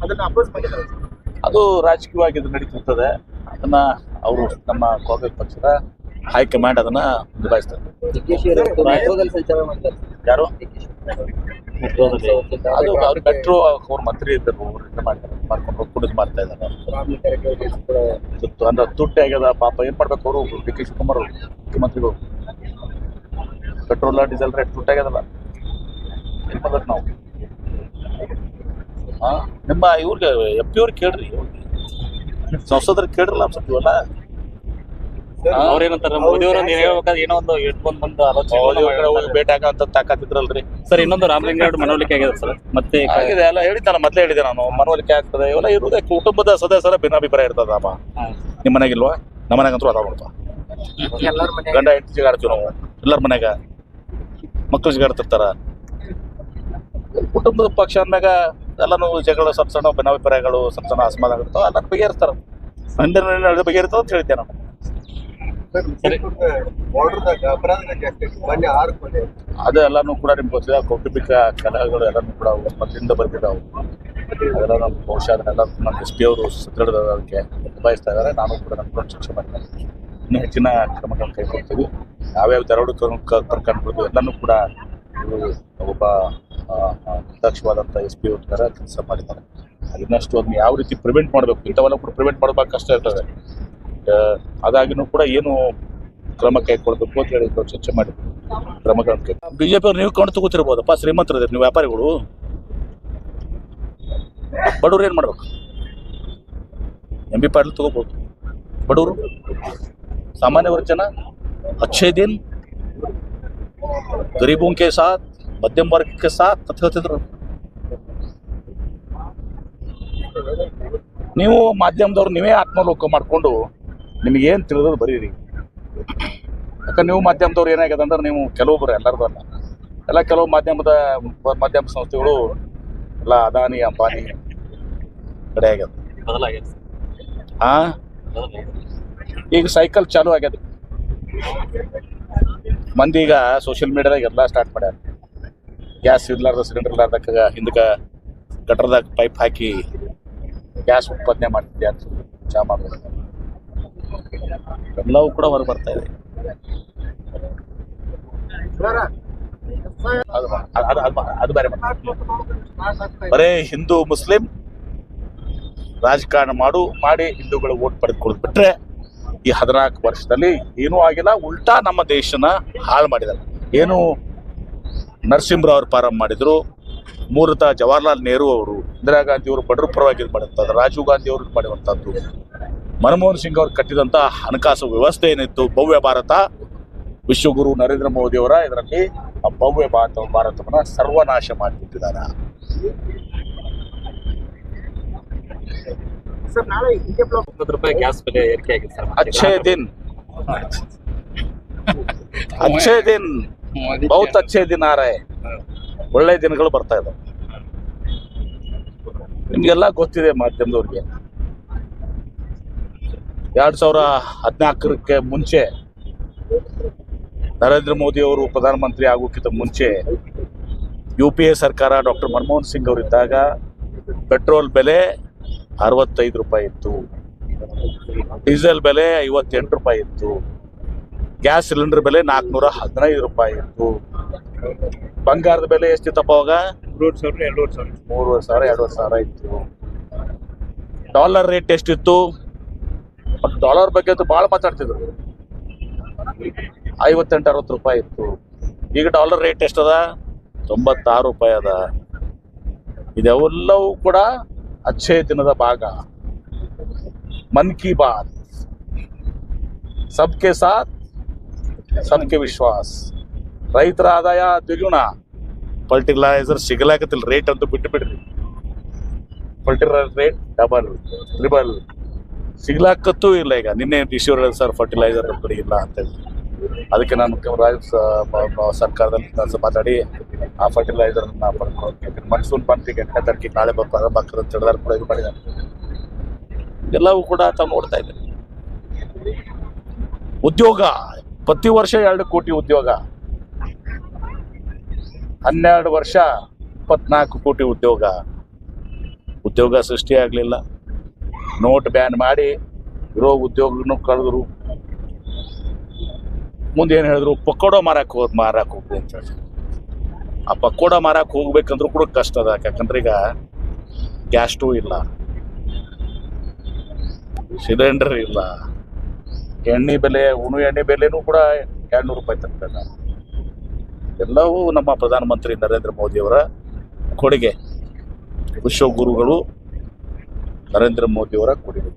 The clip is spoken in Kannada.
ಅದನ್ನ ಅಪೋಸ್ ಮಾಡಿದ್ದಾರೆ. ಅದು ರಾಜಕೀಯವಾಗಿ ಇದು ನಡೀತಿರ್ತದೆ. ಅದನ್ನ ಅವರು ನಮ್ಮ ಕಾಂಗ್ರೆಸ್ ಪಕ್ಷದ ಹೈಕಮಾಂಡ್ ಅದನ್ನ ನಿಭಾಯಿಸ್ತಾರೆ. ಯಾರು ಅದು ಅವ್ರು ಮೆಟ್ರೋ ಅವ್ರ ಮಂತ್ರಿ ಇದ್ದರು, ಅವ್ರಿಂದ ಮಾಡ್ಕೊಂಡು ಕುಡಿದು ಮಾಡ್ತಾ ಇದ್ದಾರೆ. ಅಂದ್ರೆ ತುಟ್ಟಿ ಆಗ್ಯದ ಪಾಪ. ಏನ್ ಮಾಡ್ಬೇಕು ಅವರು? ಡಿ ಕೆ ಶಿವಕುಮಾರ್ ಅವರು ಮುಖ್ಯಮಂತ್ರಿಗಳು. ಪೆಟ್ರೋಲ್ ಡೀಸೆಲ್ ರೇಟ್ ತುಟ್ಟಾಗ್ಯದಲ್ಲ, ಏನ್ ಮಾಡ್ಬೇಕು ನಾವು? ನಿಮ್ಮ ಇವ್ರಿಗೆ ಎಂ ಪಿ ಅವ್ರಿಗೆ ಕೇಳ್ರಿ, ಸಂಸದರಿಗೆ ಕೇಳ್ರಲ್ಲ ಸ್ವಲ್ಪ ಇವಲ್ಲ. ಅವ್ರೇನಂತಾರೆ ಮೋದಿ ಅವರೊಂದು ಹೇಳ್ಬೇಕಾದ್ರೆ ಏನೋ ಒಂದು ಇಟ್ಕೊಂಡ್ ಬಂದು ಆಲೋಚನೆ ಭೇಟಿ ಆಗಂತ ತಾಕತ್ತಿದ್ರಲ್ರಿ ಸರ್. ಇನ್ನೊಂದು ರಾಮಲಿಂಗಾರೆಡ್ಡಿ ಮನವೊಲಿಕೆ ಆಗಿದೆ ಸರ್, ಮತ್ತೆ ಆಗಿದೆ ಎಲ್ಲ ಹೇಳಿದ್ದಾನೆ. ಮೊದಲೇ ಹೇಳಿದೆ ನಾನು, ಮನವೊಲಿಕೆ ಆಗ್ತದೆ. ಇವೆಲ್ಲ ಇರುವುದೇ ಕುಟುಂಬದ ಸದಸ್ಯರ ಭಿನ್ನಾಭಿಪ್ರಾಯ ಇರ್ತದಪ್ಪ. ನಿಮ್ಮ ಮನೆಗಿಲ್ವಾ? ನಮ್ಮ ಮನೆಗಂತೂ ಅದಾವ ನೋಡ್ತಾ. ಗಂಡ ಹೆಂಡತಿ ಜಿಗಾಡ್ತೀವಿ ನಾವು, ಎಲ್ಲರ ಮನೆಗ ಮಕ್ಕಳು ಜಿಗಾಡ್ತಿರ್ತಾರ. ಕುಟುಂಬದ ಪಕ್ಷ ಅಂದಾಗ ಎಲ್ಲಾನು ಜಗಳ, ಸಣ್ಣ ಸಣ್ಣ ಭಿನ್ನಾಭಿಪ್ರಾಯಗಳು, ಸಣ್ಣ ಸಣ್ಣ ಅಸಮಾಧಾನ ಇರ್ತಾವ. ಎಲ್ಲ ಬಗೆಹರಿಸ್ತಾರ. ಬಗೆಹರಿತಾವ ಅಂತ ಹೇಳಿದ್ದೆ ನಾನು. ಅದೆಲ್ಲಾನು ಕೂಡ ನಿಮ್ಗೆ ಗೊತ್ತಿದೆ. ಕೌಟುಂಬಿಕ ಕಲಹಗಳು ಎಲ್ಲಾನು ಕೂಡ ಮೊದಲಿಂದ ಬರ್ತಿದ್ದಾವೆ. ಅದೆಲ್ಲ ನಮ್ಮ ಬಹುಶಃ ಅದನ್ನೆಲ್ಲ ನಮ್ಮ ಎಸ್ ಪಿ ಅವರು ಅದಕ್ಕೆ ನಿಭಾಯಿಸ್ತಾ ಇದ್ದಾರೆ. ನಾನು ಕೂಡ ನನ್ನ ಶಿಕ್ಷೆ ಮಾಡ್ತೇನೆ. ಇನ್ನೂ ಹೆಚ್ಚಿನ ಕ್ರಮಗಳನ್ನು ಕೈಗೊಳ್ತೀವಿ. ಯಾವ್ಯಾವ ದರೋಡು ಪ್ರಕರಣಗಳು ಎಲ್ಲನೂ ಕೂಡ ಒಬ್ಬ ದಕ್ಷವಾದಂಥ ಎಸ್ ಪಿ ಅವ್ರ ಕೆಲಸ ಮಾಡಿದ್ದಾರೆ. ಅದನ್ನಷ್ಟು ಅದನ್ನ ಯಾವ ರೀತಿ ಪ್ರಿವೆಂಟ್ ಮಾಡಬೇಕು, ಇಂಥವೆಲ್ಲ ಕೂಡ ಪ್ರಿವೆಂಟ್ ಮಾಡೋದು ಕಷ್ಟ ಇರ್ತದೆ. ಅದಾಗಿನೂ ಕೂಡ ಏನು ಕ್ರಮ ಕೈಗೊಳ್ಬೇಕು ಅಂತ ಹೇಳಿ ಚರ್ಚೆ ಮಾಡಿ ಕ್ರಮಗಳನ್ನು ಕೈ. ಬಿಜೆಪಿ ಅವ್ರು ನೀವು ಕೊಂಡು ತಗೋತಿರ್ಬೋದಪ್ಪ, ಶ್ರೀಮಂತರಿದ್ದೀರಿ ನೀವು, ವ್ಯಾಪಾರಿಗಳು. ಬಡವ್ರು ಏನು ಮಾಡ್ಬೇಕು? ಎಂ ಬಿ ಪಾಟೀಲ್ ತಗೋಬಹುದು. ಬಡವರು, ಸಾಮಾನ್ಯ ವರ್ಗ ಜನ ಅಚ್ಚೇ ದಿನ್ ಗರೀಬೋ ಕೆ ಸಾಥ್, ಮಧ್ಯಮ ವರ್ಗಕ್ಕೆ ಸಾಥ್ ಅಂತ ಹೇಳ್ತಿದ್ರು. ನೀವು ಮಾಧ್ಯಮದವ್ರು ನೀವೇ ಆತ್ಮಲೋಕ ಮಾಡಿಕೊಂಡು ನಿಮಗೇನು ತಿಳಿದೋದು ಬರೀರಿ. ಯಾಕಂದ್ರೆ ನೀವು ಮಾಧ್ಯಮದವ್ರು ಏನಾಗ್ಯದ ಅಂದ್ರೆ, ನೀವು ಕೆಲವೊಬ್ಬರು, ಎಲ್ಲರದು ಅಲ್ಲ, ಎಲ್ಲ ಕೆಲವು ಮಾಧ್ಯಮ ಸಂಸ್ಥೆಗಳು ಎಲ್ಲ ಅದಾನಿ ಅಂಬಾನಿ ಕಡೆ ಆಗ್ಯದ. ಈಗ ಸೈಕಲ್ ಚಾಲು ಆಗ್ಯದ. ಮಂದಿ ಈಗ ಸೋಷಿಯಲ್ ಮೀಡಿಯಾದಾಗ ಎಲ್ಲ ಸ್ಟಾರ್ಟ್ ಮಾಡ್ಯಾರ. ಗ್ಯಾಸ್ ಇರ್ಲಾರ್ದ, ಸಿಲಿಂಡರ್ ಇರ್ಲಾರ್ದಕ್ಕ ಹಿಂದಕ್ಕೆ ಗಟರ್ದಾಗ ಪೈಪ್ ಹಾಕಿ ಗ್ಯಾಸ್ ಉತ್ಪಾದನೆ ಮಾಡ್ತಿದ್ದೆ ಅಂತ ಚಾ ಮಾಡೋದು ಎಲ್ಲವೂ ಕೂಡ ಹೊರ ಬರ್ತಾ ಇದೆ. ಅದು ಬೇರೆ ಬರೇ ಹಿಂದೂ ಮುಸ್ಲಿಂ ರಾಜಕಾರಣ ಮಾಡಿ ಹಿಂದೂಗಳು ಓಟ್ ಪಡೆದುಕೊಳ್ಳೋದು ಬಿಟ್ರೆ ಈ 14 ವರ್ಷದಲ್ಲಿ ಏನೂ ಆಗಿಲ್ಲ. ಉಲ್ಟಾ ನಮ್ಮ ದೇಶನ ಹಾಳು ಮಾಡಿದ್ದಾರೆ. ಏನು ನರಸಿಂಹರಾವ್ ಅವರು ಪ್ರಾರಂಭ ಮಾಡಿದ್ರು, ಮೂಲತಃ ಜವಾಹರ್ಲಾಲ್ ನೆಹರು ಅವರು, ಇಂದಿರಾ ಗಾಂಧಿ ಅವರು ಬಡವ್ರ ಪರವಾಗಿ ಇದು ಮಾಡುವಂಥದ್ದು, ರಾಜೀವ್ ಗಾಂಧಿ ಅವರು ಮಾಡುವಂಥದ್ದು, ಮನಮೋಹನ್ ಸಿಂಗ್ ಅವರು ಕಟ್ಟಿದಂಥ ಹಣಕಾಸು ವ್ಯವಸ್ಥೆ ಏನಿತ್ತು, ಭವ್ಯ ಭಾರತ, ವಿಶ್ವಗುರು ನರೇಂದ್ರ ಮೋದಿ ಅವರ ಇದರಲ್ಲಿ ಆ ಭವ್ಯ ಭಾರತವನ್ನ ಸರ್ವನಾಶ ಮಾಡಿಬಿಟ್ಟಿದ್ದಾರೆ. ₹100 ಗ್ಯಾಸ್ ಬೆಲೆ ಏರಿಕೆ ಆಗಿದೆ ಸರ್. ಅಚ್ಚೇ ದಿನ್ ಬಹುತ್ ಅಚ್ಚೇ ದಿನ ಆ ರಹೆ. ಒಳ್ಳೆ ದಿನಗಳು ಬರ್ತಾ ಇದಾವೆ. ನಿಮ್ಗೆಲ್ಲ ಗೊತ್ತಿದೆ ಮಾಧ್ಯಮದವ್ರಿಗೆ. 2014 ಮುಂಚೆ ನರೇಂದ್ರ ಮೋದಿ ಅವರು ಪ್ರಧಾನಮಂತ್ರಿ ಆಗೋಕ್ಕಿಂತ ಮುಂಚೆ UPA ಸರ್ಕಾರ ಡಾಕ್ಟರ್ ಮನಮೋಹನ್ ಸಿಂಗ್ ಅವರಿದ್ದಾಗ ಪೆಟ್ರೋಲ್ ಬೆಲೆ ₹65 ಇತ್ತು, ಡೀಸೆಲ್ ಬೆಲೆ ₹58 ಇತ್ತು, ಗ್ಯಾಸ್ ಸಿಲಿಂಡರ್ ಬೆಲೆ ₹415 ಇತ್ತು, ಬಂಗಾರದ ಬೆಲೆ ಎಷ್ಟಿತ್ತಪ್ಪ ಅವಾಗ? 3,200 ಇತ್ತು. ಡಾಲರ್ ರೇಟ್ ಎಷ್ಟಿತ್ತು? ಡಾಲರ್ ಬಗ್ಗೆ ಅಂತೂ ಭಾಳ ಮಾತಾಡ್ತಿದ್ರು. ₹58-60 ಇತ್ತು. ಈಗ ಡಾಲರ್ ರೇಟ್ ಎಷ್ಟದ? ₹96 ಅದ. ಇದೆಲ್ಲವೂ ಕೂಡ ಅಚ್ಚೇ ದಿನದ ಭಾಗ. ಮನ್ ಕಿ ಬಾತ್, ಸಬ್ಕೆ ಸಾಥ್ ಸಬ್ಕೆ ವಿಶ್ವಾಸ್. ರೈತರ ಆದಾಯ ದ್ವಿಗುಣ. ಫರ್ಟಿಲೈಸರ್ ಸಿಗಲಾಕತ್ತಿಲ್ಲ, ರೇಟ್ ಅಂತೂ ಬಿಟ್ಟು ಬಿಡ್ರಿ. ಫರ್ಟಿಲೈಸರ್ ರೇಟ್ ಡಬಲ್ ಟ್ರಿಬಲ್ ಸಿಗ್ಲಾಕತ್ತೂ ಇಲ್ಲ. ಈಗ ನಿನ್ನೆ ಡಿಶ್ಯೂರ್ ಸರ್ ಫರ್ಟಿಲೈಸರ್ ಇಲ್ಲ ಅಂತೇಳಿ, ಅದಕ್ಕೆ ನಾನು ಸರ್ಕಾರದಲ್ಲಿ ಮಾತಾಡಿ ಆ ಫರ್ಟಿಲೈಸರ್ನ ಪಡ್ಕೊಂಡು ಮನ್ಸೂನ್ ಬಂದು 8ನೇ ತಾರೀಕಿಗೆ ನಾಳೆ ಪ್ರಾರಂಭ ಆಗ್ತದೆ ಅಂತ ಹೇಳಿದಾರೆ ಕೂಡ ಇದು ಮಾಡಿದ್ದಾರೆ. ಎಲ್ಲವೂ ಕೂಡ ತಾವು ನೋಡ್ತಾ ಇದ್ದಾರೆ. ಉದ್ಯೋಗ ಪ್ರತಿ ವರ್ಷ 2 ಕೋಟಿ ಉದ್ಯೋಗ, 12 ವರ್ಷ 24 ಕೋಟಿ ಉದ್ಯೋಗ. ಉದ್ಯೋಗ ಸೃಷ್ಟಿ ಆಗಲಿಲ್ಲ. ನೋಟ್ ಬ್ಯಾನ್ ಮಾಡಿ ಇರೋ ಉದ್ಯೋಗನೂ ಕಳೆದ್ರು. ಮುಂದೇನು ಹೇಳಿದ್ರು, ಪಕೋಡ ಮಾರಕ್ಕೆ ಹೋಗ್ರಿ ಅಂತ ಹೇಳಿ. ಆ ಪಕೋಡ ಮಾರಕ್ಕೆ ಹೋಗ್ಬೇಕಂದ್ರೂ ಕೂಡ ಕಷ್ಟ ಅದ. ಯಾಕಂದ್ರೆ ಈಗ ಗ್ಯಾಸ್ ಸ್ಟವ್ ಇಲ್ಲ, ಸಿಲಿಂಡರ್ ಇಲ್ಲ, ಎಣ್ಣೆ ಬೆಲೆನೂ ಕೂಡ 200 ರೂಪಾಯಿ ತನಕ. ಎಲ್ಲವೂ ನಮ್ಮ ಪ್ರಧಾನಮಂತ್ರಿ ನರೇಂದ್ರ ಮೋದಿಯವರ ಕೊಡುಗೆ. ವಿಶ್ವಗುರುಗಳು ನರೇಂದ್ರ ಮೋದಿಯವರ ಕೊಡುಗೆ.